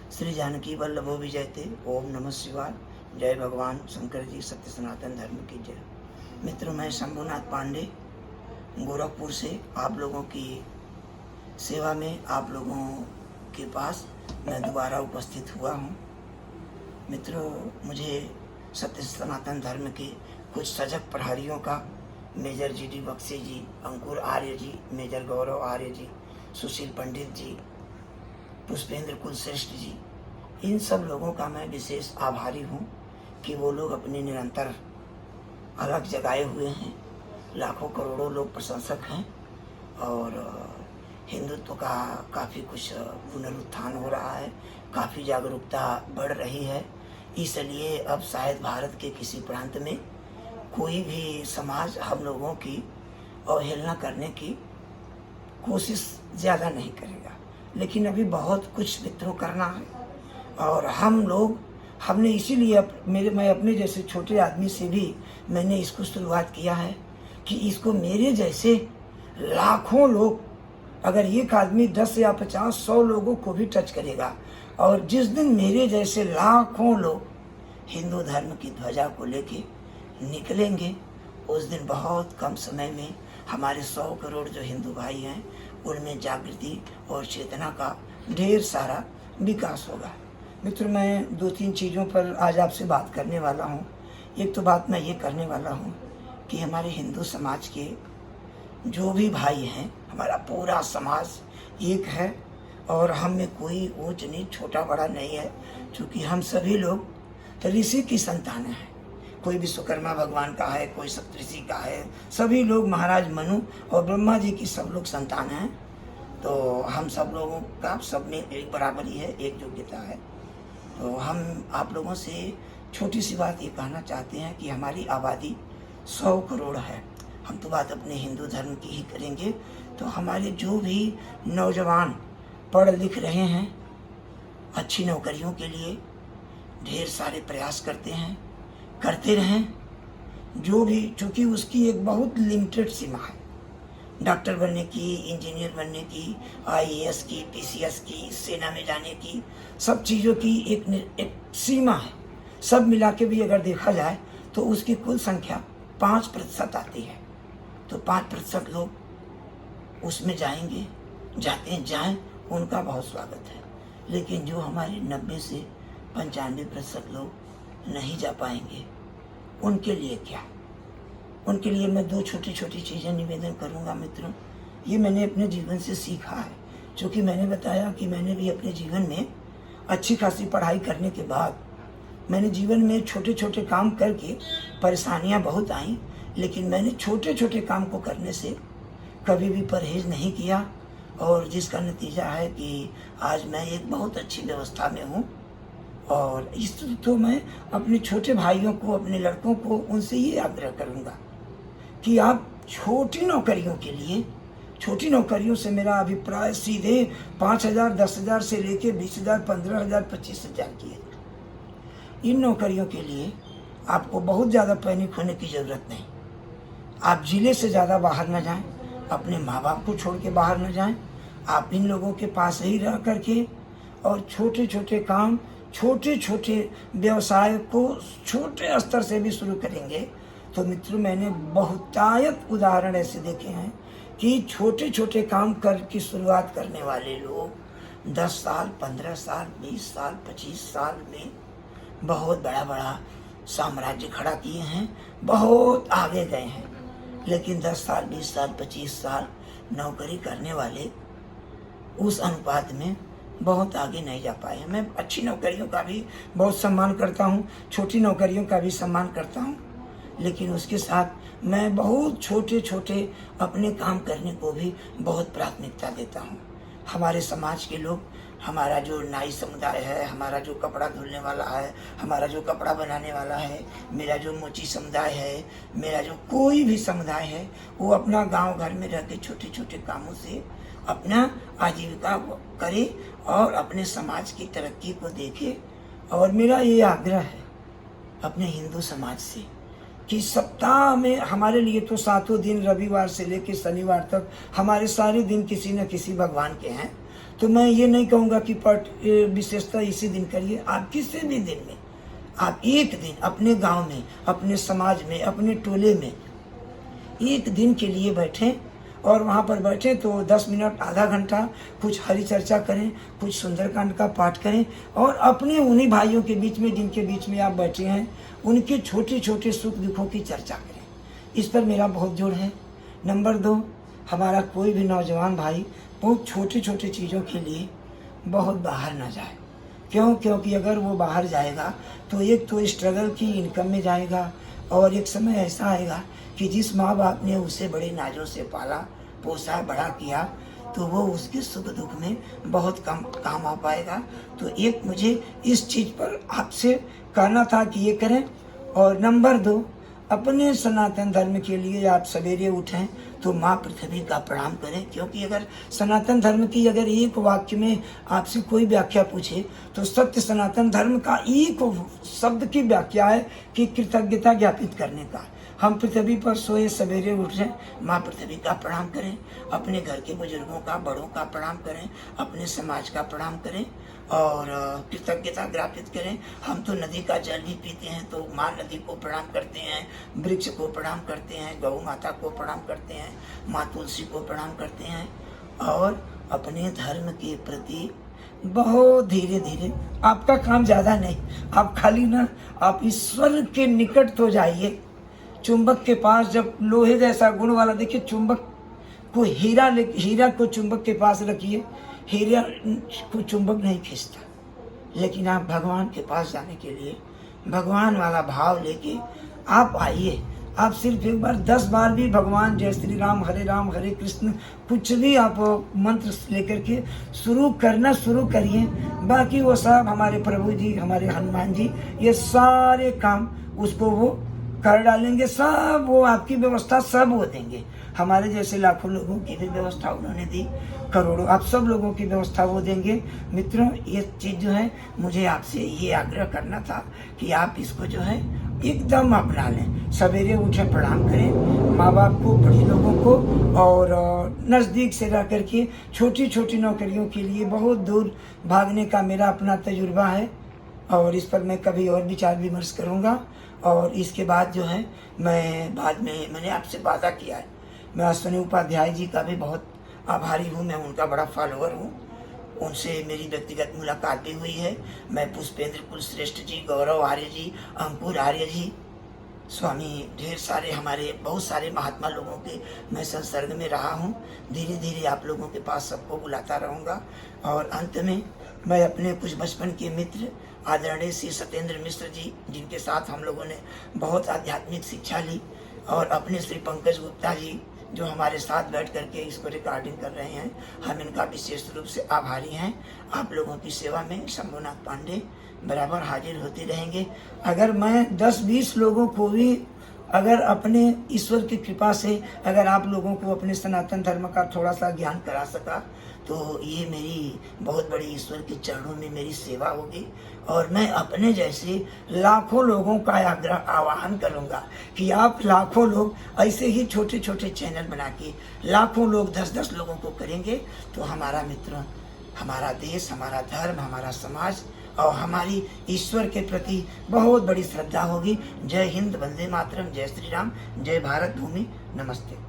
श्री जानकी वल्लभो विजयते। ओम नमः शिवाय। जय भगवान शंकर जी, सत्य सनातन धर्म की जय। मित्रों, मैं शंभुनाथ पांडे गोरखपुर से आप लोगों की सेवा में, आप लोगों के पास मैं दोबारा उपस्थित हुआ हूँ। मित्रों, मुझे सत्य सनातन धर्म के कुछ सजग प्रहरियों का, मेजर जी.डी. बक्सी जी, अंकुर आर्य जी, मेजर गौरव आर्य जी, सुशील पंडित जी, पुष्पेंद्र कुलश्रेष्ठ जी, इन सब लोगों का मैं विशेष आभारी हूँ कि वो लोग अपने निरंतर अलग जगाए हुए हैं। लाखों करोड़ों लोग प्रशंसक हैं और हिंदुत्व का काफ़ी कुछ पुनरुत्थान हो रहा है, काफ़ी जागरूकता बढ़ रही है। इसलिए अब शायद भारत के किसी प्रांत में कोई भी समाज हम लोगों की अवहेलना करने की कोशिश ज़्यादा नहीं करेगा, लेकिन अभी बहुत कुछ मित्रों करना है। और हमने इसीलिए मैं अपने जैसे छोटे आदमी से भी मैंने इसको शुरुआत किया है कि इसको मेरे जैसे लाखों लोग, अगर एक आदमी 10 या 50 100 लोगों को भी टच करेगा, और जिस दिन मेरे जैसे लाखों लोग हिंदू धर्म की ध्वजा को लेके निकलेंगे, उस दिन बहुत कम समय में हमारे 100 करोड़ जो हिंदू भाई हैं उनमें जागृति और चेतना का ढेर सारा विकास होगा। मित्रों, मैं 2-3 चीज़ों पर आज आपसे बात करने वाला हूँ। एक तो बात मैं ये करने वाला हूँ कि हमारे हिंदू समाज के जो भी भाई हैं, हमारा पूरा समाज एक है और हम में कोई ऊंच नीच, छोटा बड़ा नहीं है, क्योंकि हम सभी लोग ऋषि की संतान हैं। कोई विश्वकर्मा भगवान का है, कोई सप्तऋषि का है, सभी लोग महाराज मनु और ब्रह्मा जी की सब लोग संतान हैं। तो हम सब लोगों का सब में एक बराबरी है, एक योग्यता है। तो हम आप लोगों से छोटी सी बात ये कहना चाहते हैं कि हमारी आबादी 100 करोड़ है। हम तो बात अपने हिंदू धर्म की ही करेंगे। तो हमारे जो भी नौजवान पढ़ लिख रहे हैं, अच्छी नौकरियों के लिए ढेर सारे प्रयास करते हैं, करते रहें। जो भी, चूँकि उसकी एक बहुत लिमिटेड सीमा है, डॉक्टर बनने की, इंजीनियर बनने की, आईएएस की, पीसीएस की, सेना में जाने की, सब चीज़ों की एक सीमा है। सब मिला के भी अगर देखा जाए तो उसकी कुल संख्या 5% आती है। तो 5% लोग उसमें जाएंगे, जाएं, उनका बहुत स्वागत है। लेकिन जो हमारे 90 से 95% लोग नहीं जा पाएंगे, उनके लिए क्या? उनके लिए मैं 2 छोटी छोटी चीज़ें निवेदन करूंगा। मित्रों, ये मैंने अपने जीवन से सीखा है, क्योंकि मैंने बताया कि मैंने भी अपने जीवन में अच्छी खासी पढ़ाई करने के बाद मैंने जीवन में छोटे छोटे काम करके परेशानियां बहुत आईं, लेकिन मैंने छोटे छोटे काम को करने से कभी भी परहेज नहीं किया, और जिसका नतीजा है कि आज मैं एक बहुत अच्छी व्यवस्था में हूँ। और इस तो मैं अपने छोटे भाइयों को, अपने लड़कों को, उनसे ये आग्रह करूँगा कि आप छोटी नौकरियों के लिए, छोटी नौकरियों से मेरा अभिप्राय सीधे 5,000, 10,000 से लेके 20,000, 15,000, 25,000 की है। इन नौकरियों के लिए आपको बहुत ज़्यादा पैनिक होने की ज़रूरत नहीं। आप जिले से ज़्यादा बाहर न जाएं, अपने माँ बाप को छोड़ के बाहर न जाएं। आप इन लोगों के पास ही रह करके और छोटे छोटे काम, छोटे छोटे व्यवसाय को छोटे स्तर से भी शुरू करेंगे। तो मित्रों, मैंने बहुतायत उदाहरण ऐसे देखे हैं कि छोटे छोटे काम करके शुरुआत करने वाले लोग 10 साल, 15 साल, 20 साल, 25 साल में बहुत बड़ा बड़ा साम्राज्य खड़ा किए हैं, बहुत आगे गए हैं। लेकिन 10 साल, 20 साल, 25 साल नौकरी करने वाले उस अनुपात में बहुत आगे नहीं जा पाए हैं। मैं अच्छी नौकरियों का भी बहुत सम्मान करता हूँ, छोटी नौकरियों का भी सम्मान करता हूँ, लेकिन उसके साथ मैं बहुत छोटे छोटे अपने काम करने को भी बहुत प्राथमिकता देता हूँ। हमारे समाज के लोग, हमारा जो नाई समुदाय है, हमारा जो कपड़ा धुलने वाला है, हमारा जो कपड़ा बनाने वाला है, मेरा जो मोची समुदाय है, मेरा जो कोई भी समुदाय है, वो अपना गांव घर में रह के छोटे छोटे कामों से अपना आजीविका करे और अपने समाज की तरक्की को देखे। और मेरा ये आग्रह है अपने हिंदू समाज से कि सप्ताह में हमारे लिए तो 7 दिन, रविवार से लेकर शनिवार तक हमारे सारे दिन किसी न किसी भगवान के हैं। तो मैं ये नहीं कहूँगा कि पाठ विशेषता इसी दिन करिए, आप किसी भी दिन में आप एक दिन अपने गांव में, अपने समाज में, अपने टोले में एक दिन के लिए बैठें और वहाँ पर बैठे तो 10 मिनट आधा घंटा कुछ हरि चर्चा करें, कुछ सुंदरकांड का पाठ करें और अपने उन्हीं भाइयों के बीच में जिनके बीच में आप बैठे हैं उनके छोटे छोटे सुख दुखों की चर्चा करें। इस पर मेरा बहुत जोर है। नंबर 2, हमारा कोई भी नौजवान भाई बहुत छोटी छोटी चीज़ों के लिए बहुत बाहर ना जाए। क्योंकि अगर वो बाहर जाएगा तो एक तो स्ट्रगल की इनकम में जाएगा और एक समय ऐसा आएगा कि जिस माँ बाप ने उसे बड़े नाजों से पाला पोसा बड़ा किया तो वो उसके सुख दुख में बहुत कम काम आ पाएगा। तो एक मुझे इस चीज़ पर आपसे कहना था कि ये करें। और नंबर 2, अपने सनातन धर्म के लिए आप सवेरे उठें तो माँ पृथ्वी का प्रणाम करें। क्योंकि अगर सनातन धर्म की अगर एक वाक्य में आपसे कोई व्याख्या पूछे तो सत्य सनातन धर्म का एक शब्द की व्याख्या है कि कृतज्ञता ज्ञापित करने का। हम पृथ्वी पर सोए सवेरे उठें, माँ पृथ्वी का प्रणाम करें, अपने घर के बुजुर्गों का बड़ों का प्रणाम करें, अपने समाज का प्रणाम करें और कृतज्ञता ज्ञापित करें। हम तो नदी का जल भी पीते हैं तो माँ नदी को प्रणाम करते हैं, वृक्ष को प्रणाम करते हैं, गौ माता को प्रणाम करते हैं, माँ तुलसी को प्रणाम करते हैं और अपने धर्म के प्रति बहुत धीरे धीरे, आपका काम ज़्यादा नहीं, आप खाली ना आप ईश्वर के निकट तो जाइए। चुंबक के पास जब लोहे जैसा गुण वाला, देखिए चुंबक को हीरा को चुंबक के पास रखिए, हीरा को चुंबक नहीं खींचता। लेकिन आप भगवान के पास जाने के लिए भगवान वाला भाव लेके आप आइए। आप सिर्फ एक बार 10 बार भी भगवान जय श्री राम हरे कृष्ण कुछ भी आप मंत्र लेकर के शुरू करिए। बाकी वो सब हमारे प्रभु जी, हमारे हनुमान जी, ये सारे काम उसको वो कर डालेंगे। सब वो आपकी व्यवस्था सब वो देंगे। हमारे जैसे लाखों लोगों की भी व्यवस्था उन्होंने दी, करोड़ों आप सब लोगों की व्यवस्था वो देंगे। मित्रों, ये चीज़ जो है मुझे आपसे ये आग्रह करना था कि आप इसको जो है एकदम अपना लें। सवेरे उठे प्रणाम करें माँ बाप को, बड़े लोगों को और नज़दीक से रह करके छोटी छोटी नौकरियों के लिए बहुत दूर भागने का मेरा अपना तजुर्बा है और इस पर मैं कभी और विचार विमर्श करूँगा। और इसके बाद जो है मैंने आपसे वादा किया है, मैं अश्विनी उपाध्याय जी का भी बहुत आभारी हूँ, मैं उनका बड़ा फॉलोअर हूँ, उनसे मेरी व्यक्तिगत मुलाकात भी हुई है। मैं पुष्पेंद्र कुलश्रेष्ठ जी, गौरव आर्य जी, अंकुर आर्य जी, स्वामी ढेर सारे हमारे बहुत सारे महात्मा लोगों के मैं संसर्ग में रहा हूँ। धीरे धीरे आप लोगों के पास सबको बुलाता रहूँगा। और अंत में मैं अपने कुछ बचपन के मित्र आदरणीय श्री सत्येंद्र मिश्र जी, जिनके साथ हम लोगों ने बहुत आध्यात्मिक शिक्षा ली, और अपने श्री पंकज गुप्ता जी जो हमारे साथ बैठ करके इसको रिकॉर्डिंग कर रहे हैं, हम इनका विशेष रूप से आभारी हैं। आप लोगों की सेवा में शंभुनाथ पांडे बराबर हाजिर होते रहेंगे। अगर मैं 10-20 लोगों को भी अगर अपने ईश्वर की कृपा से अगर आप लोगों को अपने सनातन धर्म का थोड़ा सा ज्ञान करा सका तो ये मेरी बहुत बड़ी ईश्वर के चरणों में मेरी सेवा होगी। और मैं अपने जैसे लाखों लोगों का आह्वान करूंगा कि आप लाखों लोग ऐसे ही छोटे छोटे चैनल बना के लाखों लोग 10-10 लोगों को करेंगे तो हमारा मित्र, हमारा देश, हमारा धर्म, हमारा समाज और हमारी ईश्वर के प्रति बहुत बड़ी श्रद्धा होगी। जय हिंद, वंदे मातरम, जय श्री राम, जय भारत भूमि, नमस्ते।